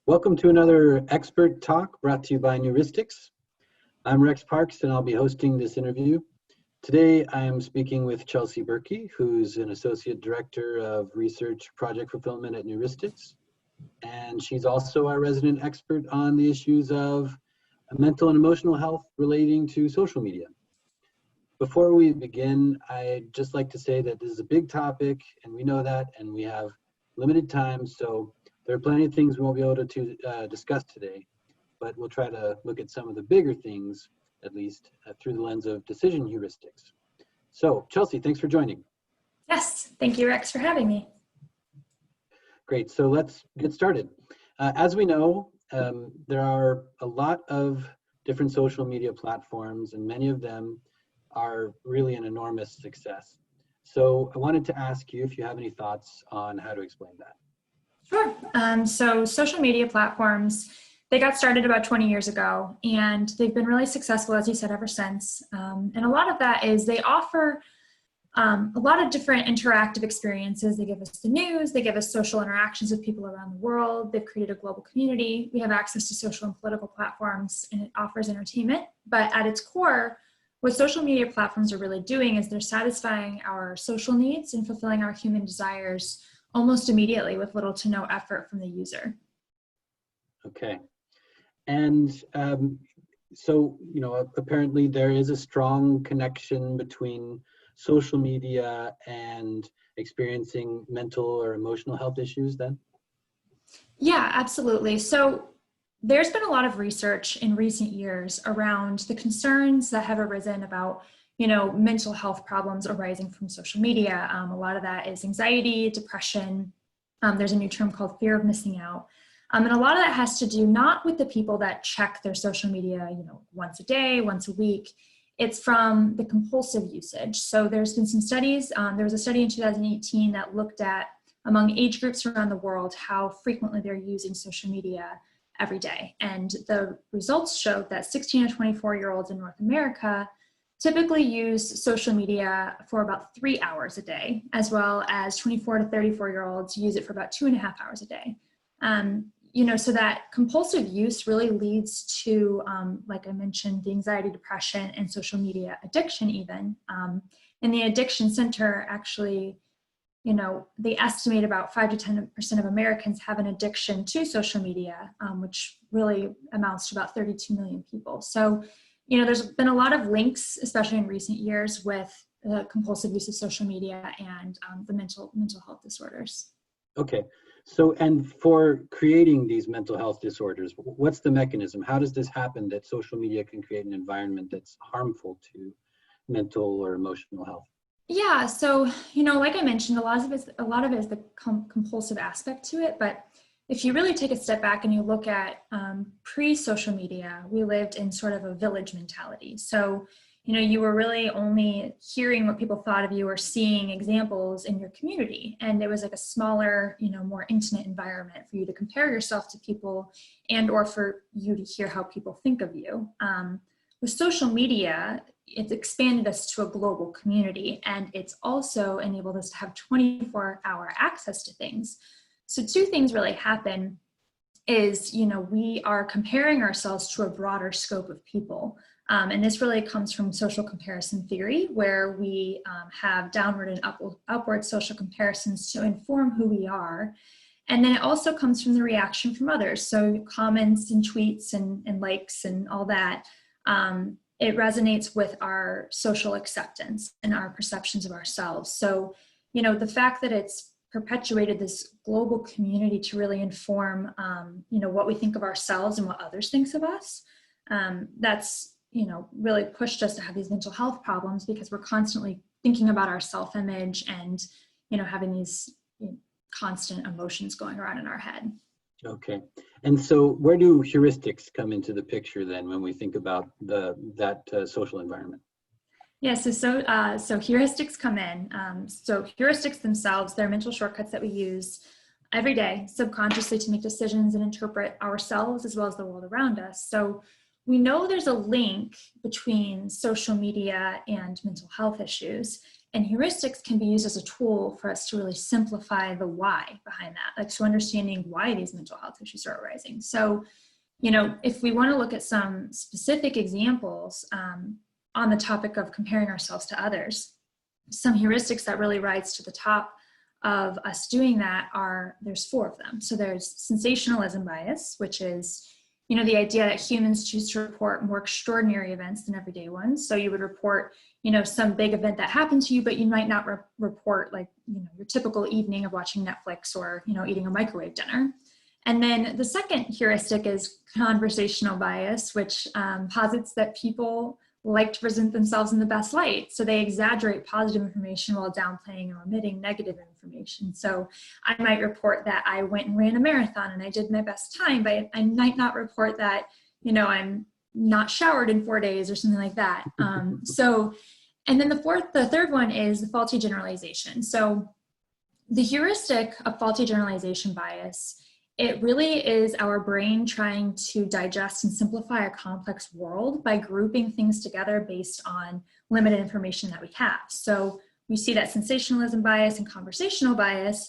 Welcome to another expert talk brought to you by Newristics. I'm Rex Parks and I'll be hosting this interview. Today I am speaking with Chelsea Berkey, who's an Associate Director of Research Project Fulfillment at Newristics. And she's also our resident expert on the issues of mental and emotional health relating to social media. Before we begin, I'd just like to say that this is a big topic and we know that, and we have limited time, so there are plenty of things we won't be able to discuss today, but we'll try to look at some of the bigger things, at least, through the lens of decision heuristics. So, Chelsea, thanks for joining. Yes, thank you, Rex, for having me. Great, so let's get started. As we know, there are a lot of different social media platforms, and many of them are really an enormous success. So I wanted to ask you if you have any thoughts on how to explain that. Sure. So social media platforms, they got started about 20 years ago, and they've been really successful, as you said, ever since. And a lot of that is they offer a lot of different interactive experiences. They give us the news, they give us social interactions with people around the world. They've created a global community. We have access to social and political platforms, and it offers entertainment. But at its core, what social media platforms are really doing is they're satisfying our social needs and fulfilling our human desires almost immediately with little to no effort from the user. Okay. And so, apparently there is a strong connection between social media and experiencing mental or emotional health issues then? Yeah, absolutely. So there's been a lot of research in recent years around the concerns that have arisen about, mental health problems arising from social media. A lot of that is anxiety, depression. There's a new term called fear of missing out. And a lot of that has to do not with the people that check their social media, once a day, once a week. It's from the compulsive usage. So there's been some studies. There was a study in 2018 that looked at, among age groups around the world, how frequently they're using social media every day. And the results showed that 16 to 24-year-olds in North America typically use social media for about 3 hours a day, as well as 24 to 34-year-olds use it for about 2.5 hours a day. So that compulsive use really leads to, like I mentioned, the anxiety, depression, and social media addiction even. And the Addiction Center actually, they estimate about 5 to 10% of Americans have an addiction to social media, which really amounts to about 32 million people. So, there's been a lot of links, especially in recent years, with the compulsive use of social media and the mental health disorders. Okay. So, and for creating these mental health disorders, what's the mechanism? How does this happen that social media can create an environment that's harmful to mental or emotional health? Yeah, so, like I mentioned, a lot of it is the compulsive aspect to it. But if you really take a step back and you look at pre-social media, we lived in sort of a village mentality. So, you were really only hearing what people thought of you or seeing examples in your community. And it was like a smaller, more intimate environment for you to compare yourself to people and or for you to hear how people think of you. With social media, it's expanded us to a global community, and it's also enabled us to have 24-hour access to things. So two things really happen is, we are comparing ourselves to a broader scope of people. And this really comes from social comparison theory, where we have downward and upward social comparisons to inform who we are. And then it also comes from the reaction from others. So comments and tweets and likes and all that. It resonates with our social acceptance and our perceptions of ourselves. So, the fact that it's perpetuated this global community to really inform, what we think of ourselves and what others think of us, that's, really pushed us to have these mental health problems because we're constantly thinking about our self-image and, having these constant emotions going around in our head. Okay. And so where do heuristics come into the picture then when we think about that social environment? Yeah, so heuristics come in. So heuristics themselves, they're mental shortcuts that we use every day subconsciously to make decisions and interpret ourselves as well as the world around us. So we know there's a link between social media and mental health issues. And heuristics can be used as a tool for us to really simplify the why behind that, like so understanding why these mental health issues are arising. So, you know, if we want to look at some specific examples on the topic of comparing ourselves to others, some heuristics that really rise to the top of us doing that are, there's 4 of them. So there's sensationalism bias, which is, you know, the idea that humans choose to report more extraordinary events than everyday ones. So you would report, you know, some big event that happened to you, but you might not report like, you know, your typical evening of watching Netflix or, you know, eating a microwave dinner. And then the second heuristic is conversational bias, which posits that people like to present themselves in the best light. So they exaggerate positive information while downplaying or omitting negative information. So I might report that I went and ran a marathon and I did my best time, but I might not report that, you know, I'm not showered in 4 days or something like that. And then the third one is the faulty generalization. So the heuristic of faulty generalization bias, it really is our brain trying to digest and simplify a complex world by grouping things together based on limited information that we have. So we see that sensationalism bias and conversational bias,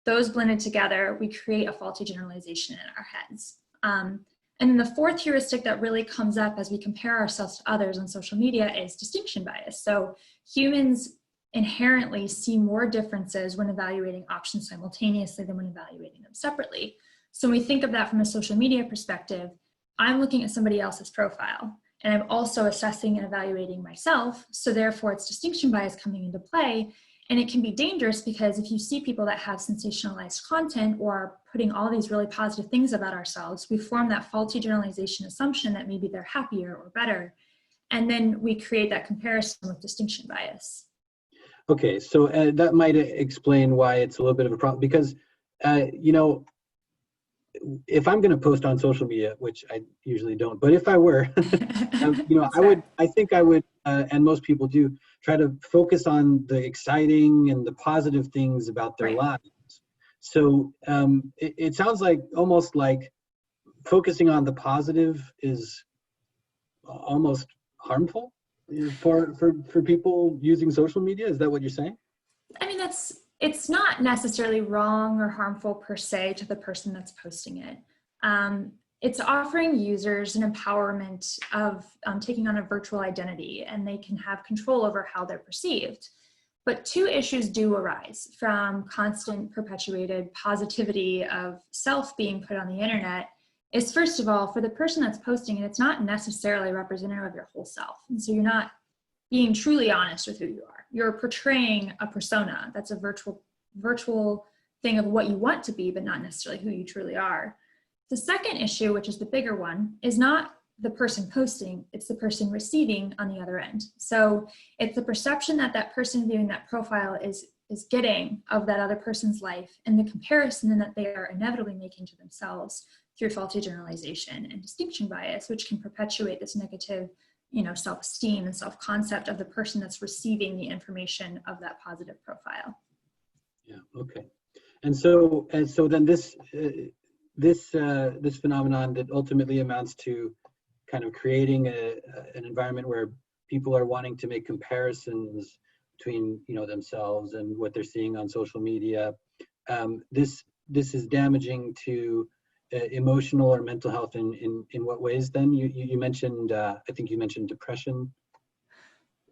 those blended together, we create a faulty generalization in our heads. And then the fourth heuristic that really comes up as we compare ourselves to others on social media is distinction bias. So humans inherently see more differences when evaluating options simultaneously than when evaluating them separately. So when we think of that from a social media perspective, I'm looking at somebody else's profile and I'm also assessing and evaluating myself. So therefore it's distinction bias coming into play. And it can be dangerous because if you see people that have sensationalized content or putting all these really positive things about ourselves, we form that faulty generalization assumption that maybe they're happier or better. And then we create that comparison with distinction bias. Okay, so that might explain why it's a little bit of a problem, because, you know, if I'm going to post on social media, which I usually don't, but if I were, you know, I think I would, and most people do, try to focus on the exciting and the positive things about their lives. So it sounds like almost like focusing on the positive is almost harmful for people using social media. Is that what you're saying? I mean, it's not necessarily wrong or harmful per se to the person that's posting it. It's offering users an empowerment of taking on a virtual identity, and they can have control over how they're perceived. But 2 issues do arise from constant perpetuated positivity of self being put on the internet. Is first of all, for the person that's posting it, it's not necessarily representative of your whole self. And so you're not being truly honest with who you are. You're portraying a persona that's a virtual thing of what you want to be, but not necessarily who you truly are. The second issue, which is the bigger one, is not the person posting, it's the person receiving on the other end. So it's the perception that that person viewing that profile is getting of that other person's life, and the comparison that they are inevitably making to themselves through faulty generalization and distinction bias, which can perpetuate this negative, you know, self-esteem and self-concept of the person that's receiving the information of that positive profile. Yeah. Okay. And so then this phenomenon that ultimately amounts to kind of creating an environment where people are wanting to make comparisons between, you know, themselves and what they're seeing on social media. This is damaging to emotional or mental health in what ways then? You mentioned, I think you mentioned depression.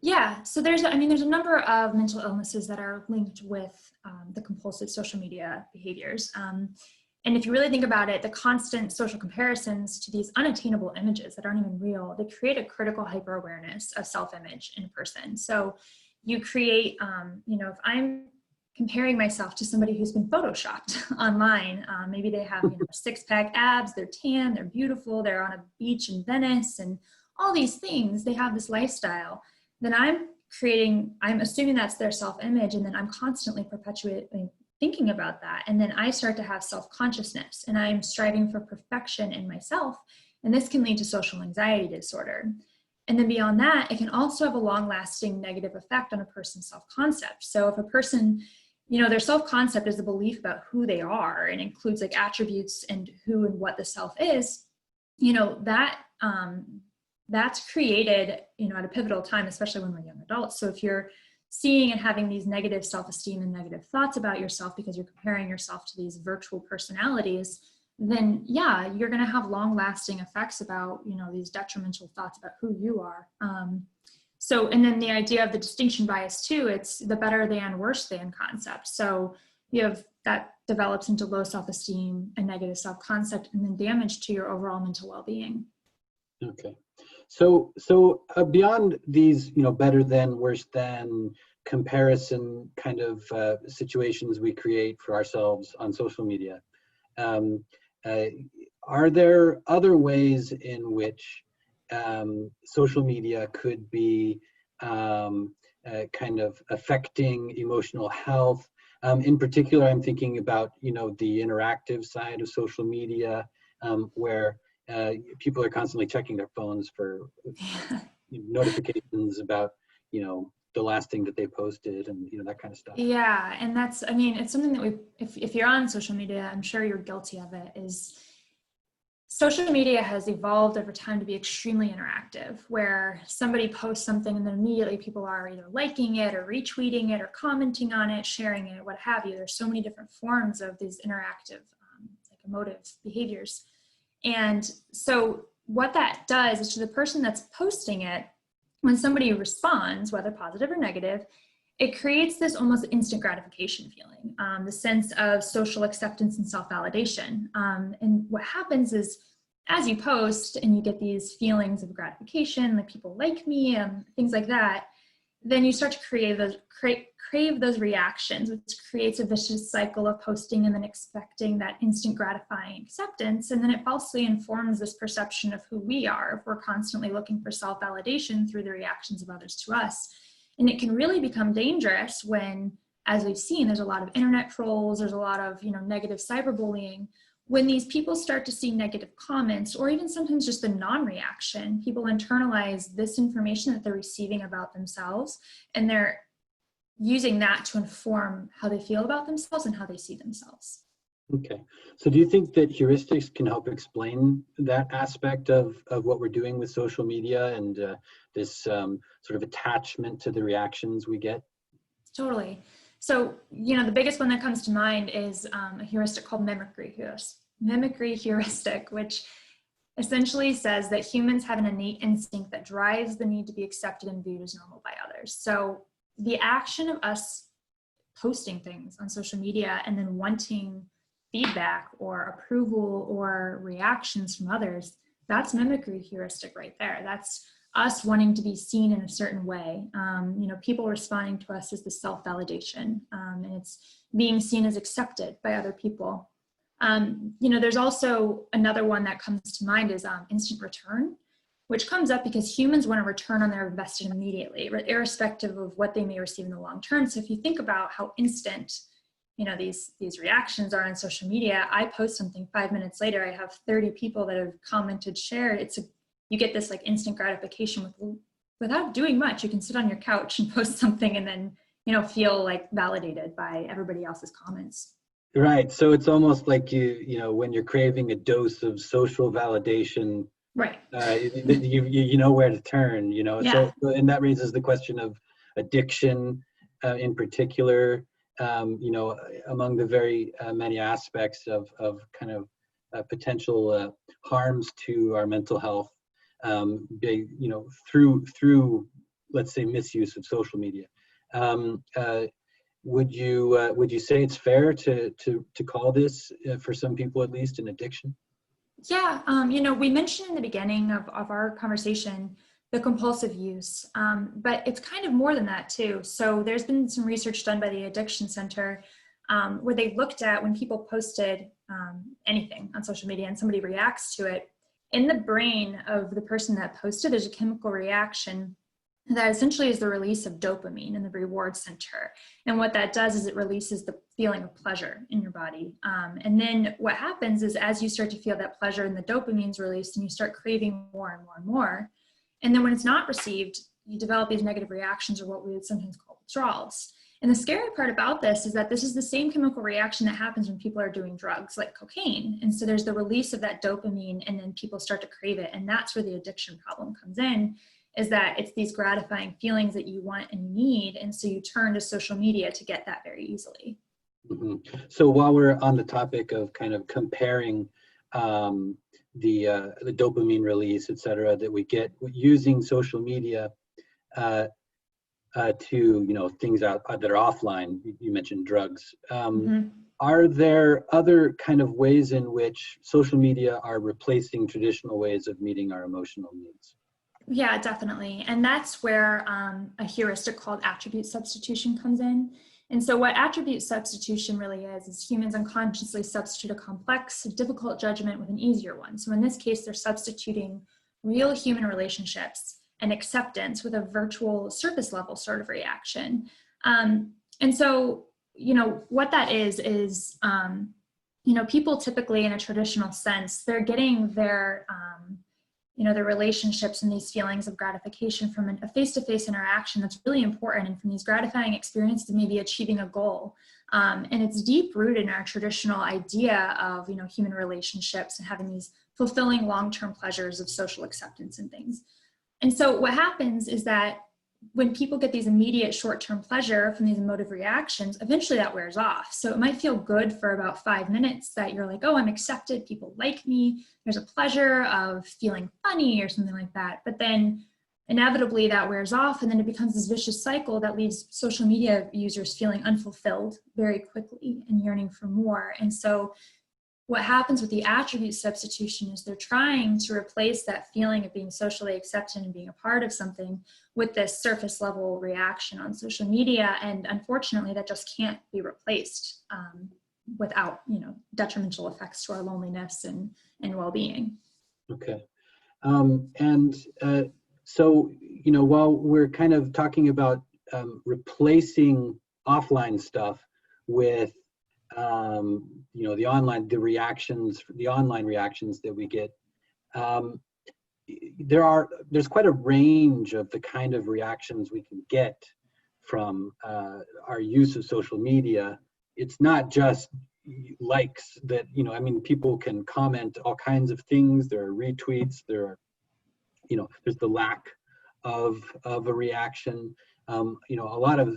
Yeah, so there's a number of mental illnesses that are linked with the compulsive social media behaviors. And if you really think about it, the constant social comparisons to these unattainable images that aren't even real, they create a critical hyper-awareness of self-image in a person. So you create, you know, if I'm comparing myself to somebody who's been photoshopped online, maybe they have, you know, 6-pack abs, they're tan, they're beautiful, they're on a beach in Venice, and all these things, they have this lifestyle, then I'm assuming that's their self-image, and then I'm constantly perpetuating thinking about that. And then I start to have self-consciousness, and I'm striving for perfection in myself. And this can lead to social anxiety disorder. And then beyond that, it can also have a long-lasting negative effect on a person's self-concept. So if a person, you know, their self-concept is a belief about who they are and includes like attributes and who and what the self is, you know, that's created, you know, at a pivotal time, especially when we're young adults. So if you're seeing and having these negative self-esteem and negative thoughts about yourself because you're comparing yourself to these virtual personalities, then yeah, you're going to have long-lasting effects about, you know, these detrimental thoughts about who you are. So, and then the idea of the distinction bias too, it's the better than, worse than concept. So you have that develops into low self-esteem and negative self-concept, and then damage to your overall mental well-being. Okay. So beyond these, you know, better than, worse than comparison kind of situations we create for ourselves on social media, are there other ways in which social media could be kind of affecting emotional health? In particular, I'm thinking about, you know, the interactive side of social media, where people are constantly checking their phones for notifications about, you know, the last thing that they posted and, you know, that kind of stuff. Yeah, and that's, I mean, it's something that if you're on social media, I'm sure you're guilty of it, is social media has evolved over time to be extremely interactive, where somebody posts something and then immediately people are either liking it or retweeting it or commenting on it, sharing it, what have you. There's so many different forms of these interactive, like emotive behaviors. And so what that does is, to the person that's posting it, when somebody responds, whether positive or negative, it creates this almost instant gratification feeling, the sense of social acceptance and self-validation. And what happens is, as you post and you get these feelings of gratification, like people like me, things like that, then you start to crave those reactions, which creates a vicious cycle of posting and then expecting that instant gratifying acceptance. And then it falsely informs this perception of who we are if we're constantly looking for self-validation through the reactions of others to us. And it can really become dangerous when, as we've seen, there's a lot of internet trolls, there's a lot of, you know, negative cyberbullying. When these people start to see negative comments, or even sometimes just the non-reaction, people internalize this information that they're receiving about themselves, and they're using that to inform how they feel about themselves and how they see themselves. Okay. So do you think that heuristics can help explain that aspect of what we're doing with social media and this sort of attachment to the reactions we get? Totally. So, you know, the biggest one that comes to mind is a heuristic called Mimicry Heuristic, which essentially says that humans have an innate instinct that drives the need to be accepted and viewed as normal by others. So the action of us posting things on social media and then wanting feedback or approval or reactions from others, that's mimicry heuristic right there. That's us wanting to be seen in a certain way. You know, people responding to us as the self-validation, and it's being seen as accepted by other people. You know, there's also another one that comes to mind is instant return, which comes up because humans want to return on their invested immediately, irrespective of what they may receive in the long term. So if you think about how instant, you know, these reactions are on social media, I post something 5 minutes later, I have 30 people that have commented, shared. You get this like instant gratification without doing much. You can sit on your couch and post something and then, you know, feel like validated by everybody else's comments. Right. So it's almost like you know, when you're craving a dose of social validation, right? You know where to turn. You know, yeah. So and that raises the question of addiction, in particular. You know, among the very many aspects of kind of potential harms to our mental health, you know, through let's say misuse of social media. Would you say it's fair to call this, for some people at least, an addiction? Yeah, you know, we mentioned in the beginning of our conversation the compulsive use, but it's kind of more than that too. So there's been some research done by the Addiction Center where they looked at when people posted anything on social media and somebody reacts to it, in the brain of the person that posted, there's a chemical reaction that essentially is the release of dopamine in the reward center. And what that does is it releases the feeling of pleasure in your body. And then what happens is, as you start to feel that pleasure and the dopamine's released, and you start craving more and more and more. And then when it's not received, you develop these negative reactions, or what we would sometimes call withdrawals. And the scary part about this is that this is the same chemical reaction that happens when people are doing drugs like cocaine. And so there's the release of that dopamine, and then people start to crave it. And that's where the addiction problem comes in. is that it's these gratifying feelings that you want and need. And so you turn to social media to get that very easily. Mm-hmm. So while we're on the topic of kind of comparing the dopamine release, et cetera, that we get using social media to things that are offline, you mentioned drugs. Are there other kind of ways in which social media are replacing traditional ways of meeting our emotional needs? Yeah, definitely. And that's where a heuristic called attribute substitution comes in. And so what attribute substitution really is humans unconsciously substitute a complex, difficult judgment with an easier one. So in this case, they're substituting real human relationships and acceptance with a virtual surface level sort of reaction. And so, what that is, people typically in a traditional sense, they're getting their relationships and these feelings of gratification from a face-to-face interaction that's really important, and from these gratifying experiences to maybe achieving a goal. And it's deep rooted in our traditional idea of, human relationships and having these fulfilling long-term pleasures of social acceptance and things. And so what happens is that when people get these immediate short-term pleasure from these emotive reactions, eventually that wears off. So it might feel good for about 5 minutes that you're like, oh, I'm accepted, people like me, there's a pleasure of feeling funny or something like that. But then inevitably that wears off, and then it becomes this vicious cycle that leaves social media users feeling unfulfilled very quickly and yearning for more. And so what happens with the attribute substitution is they're trying to replace that feeling of being socially accepted and being a part of something with this surface level reaction on social media. And unfortunately, that just can't be replaced without, detrimental effects to our loneliness and well-being. Okay. So, while we're kind of talking about replacing offline stuff with the online reactions that we get, there's quite a range of the kind of reactions we can get from our use of social media. It's not just likes that, people can comment all kinds of things. There are retweets, there's the lack of a reaction. A lot of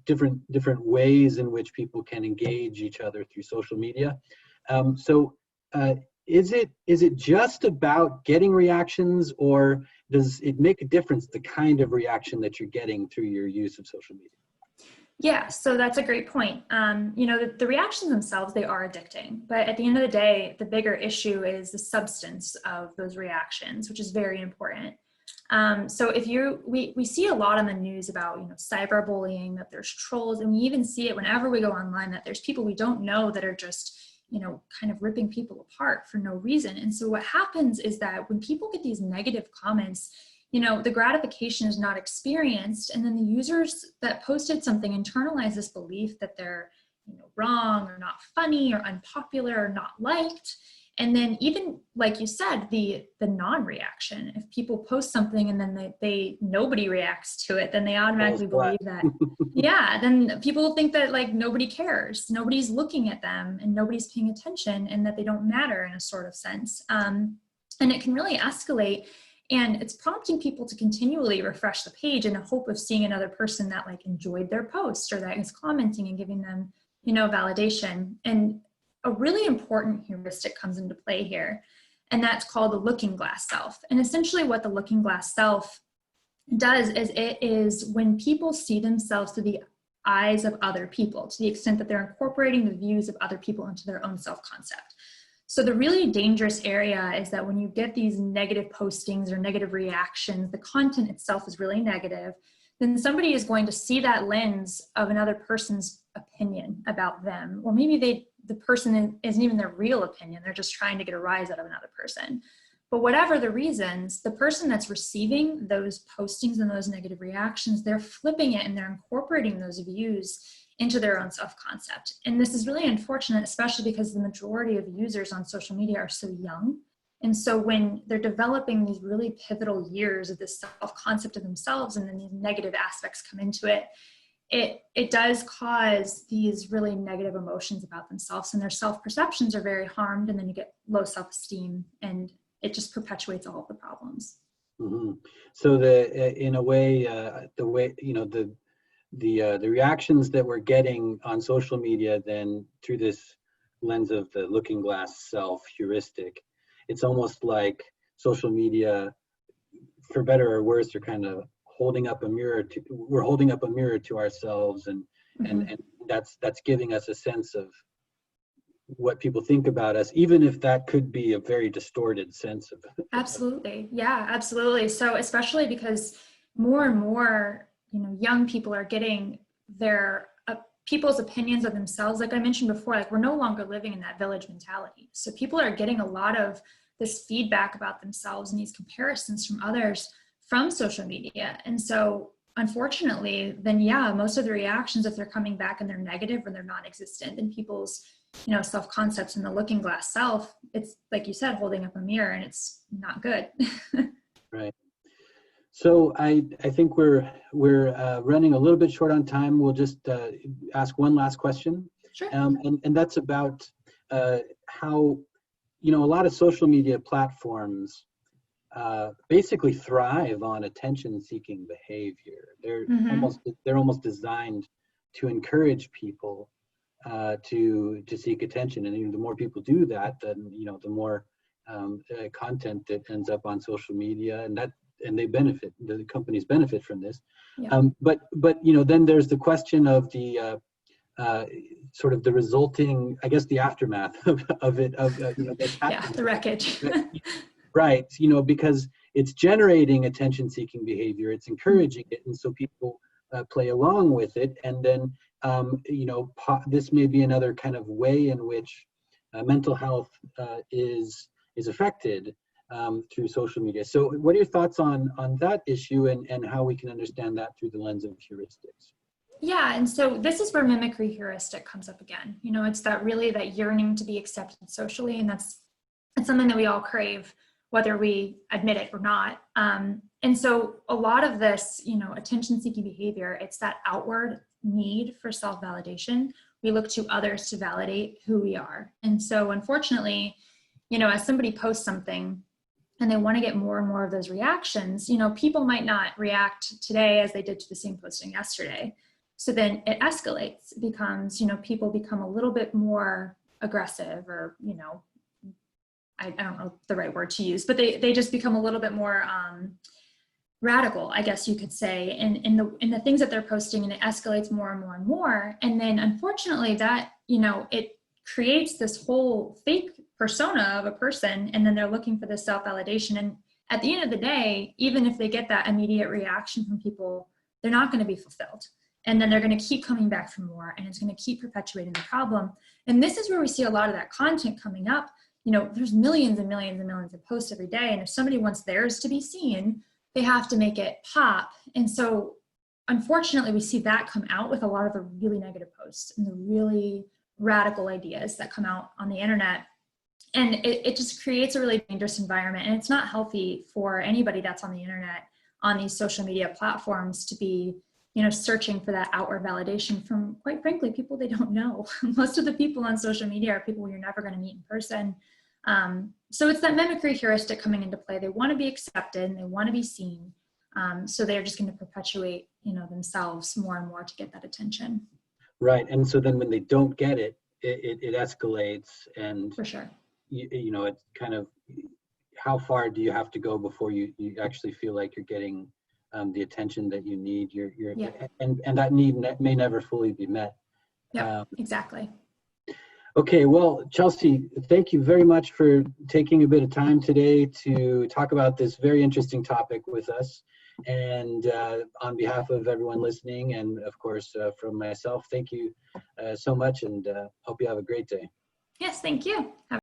different ways in which people can engage each other through social media. Is it just about getting reactions, or does it make a difference the kind of reaction that you're getting through your use of social media? Yeah, so that's a great point. The reactions themselves, they are addicting, but at the end of the day, the bigger issue is the substance of those reactions, which is very important. So we see a lot on the news about, cyberbullying, that there's trolls, and we even see it whenever we go online, that there's people we don't know that are just, kind of ripping people apart for no reason. And so what happens is that when people get these negative comments, the gratification is not experienced, and then the users that posted something internalize this belief that they're, wrong or not funny or unpopular or not liked. And then even, like you said, the non-reaction, if people post something and then nobody reacts to it, then they automatically believe that, yeah, then people think that like nobody cares, nobody's looking at them and nobody's paying attention, and that they don't matter in a sort of sense. And it can really escalate, and it's prompting people to continually refresh the page in the hope of seeing another person that like enjoyed their post or that is commenting and giving them, validation. And a really important heuristic comes into play here, and that's called the looking glass self. And essentially what the looking glass self does is it is when people see themselves through the eyes of other people, to the extent that they're incorporating the views of other people into their own self-concept. So the really dangerous area is that when you get these negative postings or negative reactions, the content itself is really negative, then somebody is going to see that lens of another person's opinion about them, or maybe the person isn't even their real opinion, they're just trying to get a rise out of another person. But whatever the reasons, the person that's receiving those postings and those negative reactions, they're flipping it and they're incorporating those views into their own self-concept. And this is really unfortunate, especially because the majority of users on social media are so young. And so when they're developing these really pivotal years of this self-concept of themselves, and then these negative aspects come into it, it does cause these really negative emotions about themselves, and their self-perceptions are very harmed, and then you get low self-esteem, and it just perpetuates all of the problems. Hmm. So in a way, the way, the reactions that we're getting on social media, then through this lens of the looking glass self heuristic, it's almost like social media, for better or worse, are kind of holding up a mirror to, we're holding up a mirror to ourselves, and that's giving us a sense of what people think about us, even if that could be a very distorted sense of it. Absolutely. Yeah, absolutely. So especially because more and more, young people are getting their people's opinions of themselves. Like I mentioned before, like we're no longer living in that village mentality. So people are getting a lot of this feedback about themselves and these comparisons from others from social media. And so unfortunately, then yeah, most of the reactions, if they're coming back and they're negative or they're non-existent, then people's self-concepts and the looking glass self, it's like you said, holding up a mirror, and it's not good. Right. So I think we're running a little bit short on time. We'll just ask one last question. Sure. And that's about how, a lot of social media platforms basically thrive on attention-seeking behavior. They're almost designed to encourage people to seek attention, and the more people do that, then the more content that ends up on social media, and they benefit. The companies benefit from this. Yeah. But then there's the question of the sort of the resulting, I guess, the aftermath of it, that's happening. Yeah, the wreckage. Right. Because it's generating attention-seeking behavior, it's encouraging it, and so people play along with it, and then this may be another kind of way in which mental health is affected through social media. So what are your thoughts on that issue, and how we can understand that through the lens of heuristics? Yeah, and so this is where mimicry heuristic comes up again. It's that yearning to be accepted socially, and it's something that we all crave, whether we admit it or not. And so a lot of this, attention-seeking behavior, it's that outward need for self-validation. We look to others to validate who we are. And so unfortunately, as somebody posts something and they want to get more and more of those reactions, people might not react today as they did to the same posting yesterday. So then it escalates. It becomes, people become a little bit more aggressive, or, I don't know the right word to use, but they just become a little bit more radical, I guess you could say, in the things that they're posting, and it escalates more and more and more. And then unfortunately that, it creates this whole fake persona of a person, and then they're looking for this self-validation. And at the end of the day, even if they get that immediate reaction from people, they're not going to be fulfilled. And then they're going to keep coming back for more, and it's going to keep perpetuating the problem. And this is where we see a lot of that content coming up. There's millions and millions and millions of posts every day. And if somebody wants theirs to be seen, they have to make it pop. And so unfortunately, we see that come out with a lot of the really negative posts and the really radical ideas that come out on the internet. And it just creates a really dangerous environment. And it's not healthy for anybody that's on the internet, on these social media platforms, to be searching for that outward validation from, quite frankly, people they don't know. Most of the people on social media are people you're never going to meet in person. So it's that mimicry heuristic coming into play. They want to be accepted and they want to be seen. So they're just going to perpetuate, themselves more and more to get that attention. Right. And so then when they don't get it, it escalates, and For sure. It's kind of, how far do you have to go before you actually feel like you're getting the attention that you need? Yeah. And that need may never fully be met. Yeah, exactly. Okay, well, Chelsea, thank you very much for taking a bit of time today to talk about this very interesting topic with us. And on behalf of everyone listening, and of course from myself, thank you so much, and hope you have a great day. Yes, thank you.